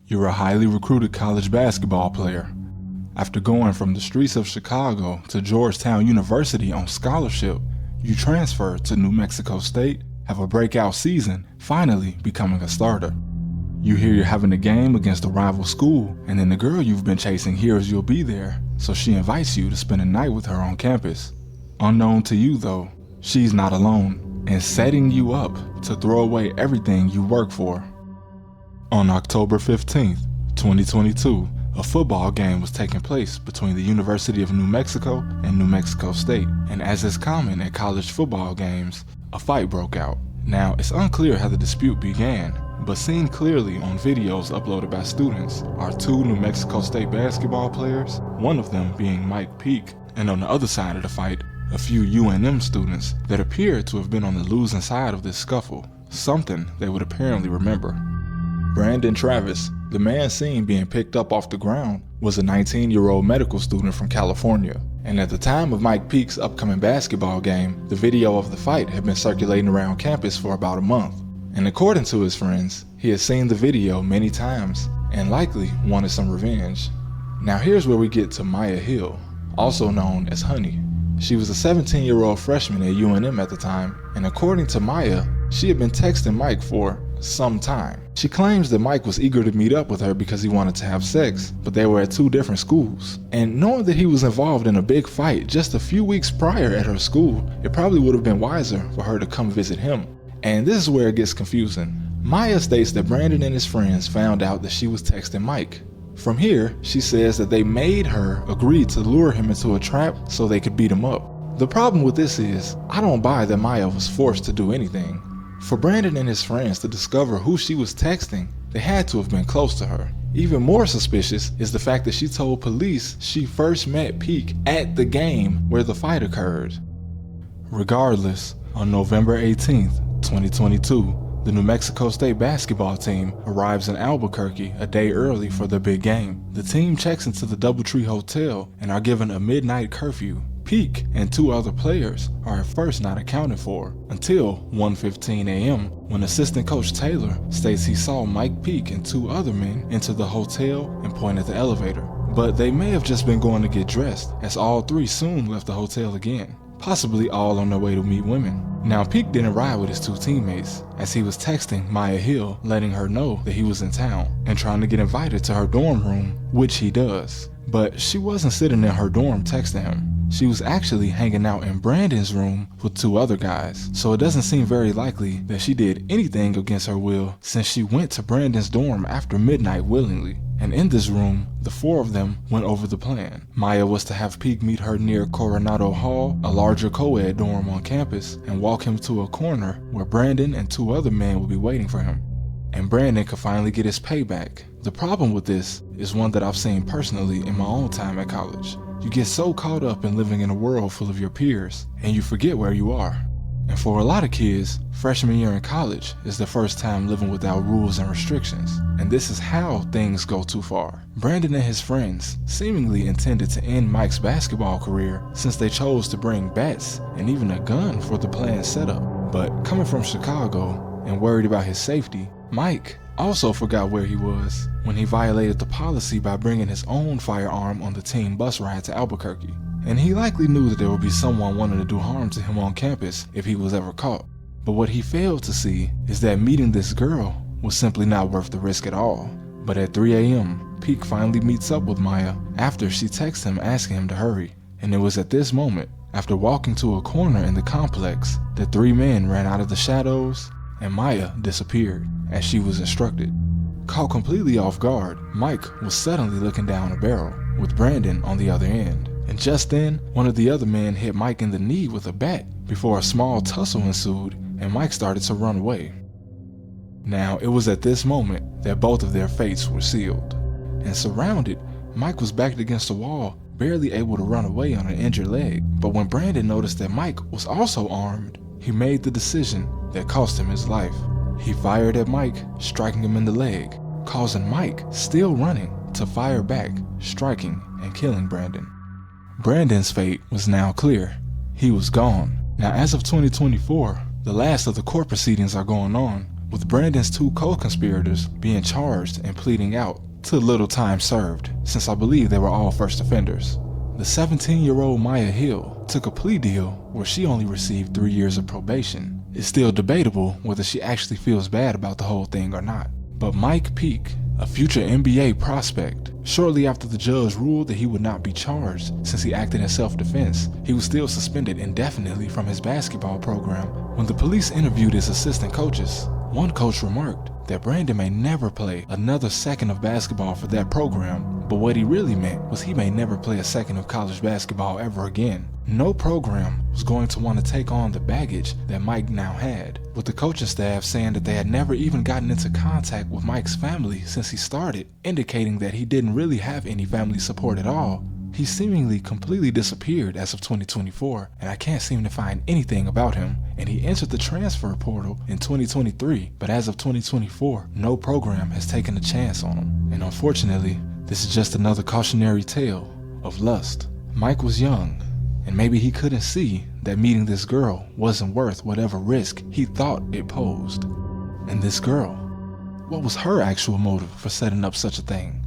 You're a highly recruited college basketball player. After going from the streets of Chicago to Georgetown University on scholarship, you transfer to New Mexico State, have a breakout season, finally becoming a starter. You hear you're having a game against a rival school, and then the girl you've been chasing hears you'll be there, so she invites you to spend a night with her on campus. Unknown to you though, she's not alone, and setting you up to throw away everything you work for. On October 15th, 2022, a football game was taking place between the University of New Mexico and New Mexico State, and as is common at college football games, a fight broke out. Now, it's unclear how the dispute began, but seen clearly on videos uploaded by students are two New Mexico State basketball players, one of them being Mike Peak, and on the other side of the fight, a few UNM students that appeared to have been on the losing side of this scuffle, something they would apparently remember. Brandon Travis, the man seen being picked up off the ground, was a 19-year-old medical student from California, and at the time of Mike Peak's upcoming basketball game, the video of the fight had been circulating around campus for about a month. And according to his friends, he had seen the video many times and likely wanted some revenge. Now here's where we get to Maya Hill, also known as Honey. She was a 17-year-old freshman at UNM at the time, and according to Maya, she had been texting Mike for some time. She claims that Mike was eager to meet up with her because he wanted to have sex, but they were at two different schools. And knowing that he was involved in a big fight just a few weeks prior at her school, it probably would have been wiser for her to come visit him. And this is where it gets confusing. Maya states that Brandon and his friends found out that she was texting Mike. From here, she says that they made her agree to lure him into a trap so they could beat him up. The problem with this is, I don't buy that Maya was forced to do anything. For Brandon and his friends to discover who she was texting, they had to have been close to her. Even more suspicious is the fact that she told police she first met Peak at the game where the fight occurred. Regardless, on November 18th, 2022, the New Mexico State basketball team arrives in Albuquerque a day early for their big game. The team checks into the Doubletree Hotel and are given a midnight curfew. Peak and two other players are at first not accounted for until 1:15 a.m. when assistant coach Taylor states he saw Mike Peak and two other men enter the hotel and point at the elevator. But they may have just been going to get dressed, as all three soon left the hotel again, possibly all on their way to meet women. Now Peak didn't ride with his two teammates, as he was texting Maya Hill letting her know that he was in town and trying to get invited to her dorm room, which he does. But she wasn't sitting in her dorm texting him. She was actually hanging out in Brandon's room with two other guys, so it doesn't seem very likely that she did anything against her will since she went to Brandon's dorm after midnight willingly. And in this room, the four of them went over the plan. Maya was to have Peak meet her near Coronado Hall, a larger co-ed dorm on campus, and walk him to a corner where Brandon and two other men would be waiting for him. And Brandon could finally get his payback. The problem with this is one that I've seen personally in my own time at college. You get so caught up in living in a world full of your peers, and you forget where you are. And for a lot of kids, freshman year in college is the first time living without rules and restrictions. And this is how things go too far. Brandon and his friends seemingly intended to end Mike's basketball career since they chose to bring bats and even a gun for the planned setup. But coming from Chicago and worried about his safety, Mike also forgot where he was when he violated the policy by bringing his own firearm on the team bus ride to Albuquerque. And he likely knew that there would be someone wanting to do harm to him on campus if he was ever caught. But what he failed to see is that meeting this girl was simply not worth the risk at all. But at 3 a.m., Peak finally meets up with Maya after she texts him asking him to hurry. And it was at this moment, after walking to a corner in the complex, that three men ran out of the shadows and Maya disappeared as she was instructed. Caught completely off guard, Mike was suddenly looking down a barrel, with Brandon on the other end. And just then, one of the other men hit Mike in the knee with a bat before a small tussle ensued and Mike started to run away. Now, it was at this moment that both of their fates were sealed. And surrounded, Mike was backed against the wall, barely able to run away on an injured leg. But when Brandon noticed that Mike was also armed, he made the decision that cost him his life. He fired at Mike, striking him in the leg, causing Mike, still running, to fire back, striking and killing Brandon. Brandon's fate was now clear. He was gone. Now, as of 2024, the last of the court proceedings are going on, with Brandon's 2 co-conspirators being charged and pleading out to little time served, since I believe they were all first offenders. The 17-year-old Maya Hill took a plea deal where she only received 3 years of probation. It's still debatable whether she actually feels bad about the whole thing or not. But Mike Peake, a future NBA prospect, shortly after the judge ruled that he would not be charged since he acted in self-defense, he was still suspended indefinitely from his basketball program. When the police interviewed his assistant coaches, one coach remarked that Brandon may never play another second of basketball for that program, but what he really meant was he may never play a second of college basketball ever again. No program was going to want to take on the baggage that Mike now had, with the coaching staff saying that they had never even gotten into contact with Mike's family since he started, indicating that he didn't really have any family support at all. He seemingly completely disappeared as of 2024, and I can't seem to find anything about him, and he entered the transfer portal in 2023, but as of 2024, no program has taken a chance on him. And unfortunately, this is just another cautionary tale of lust. Mike was young, and maybe he couldn't see that meeting this girl wasn't worth whatever risk he thought it posed. And this girl, what was her actual motive for setting up such a thing?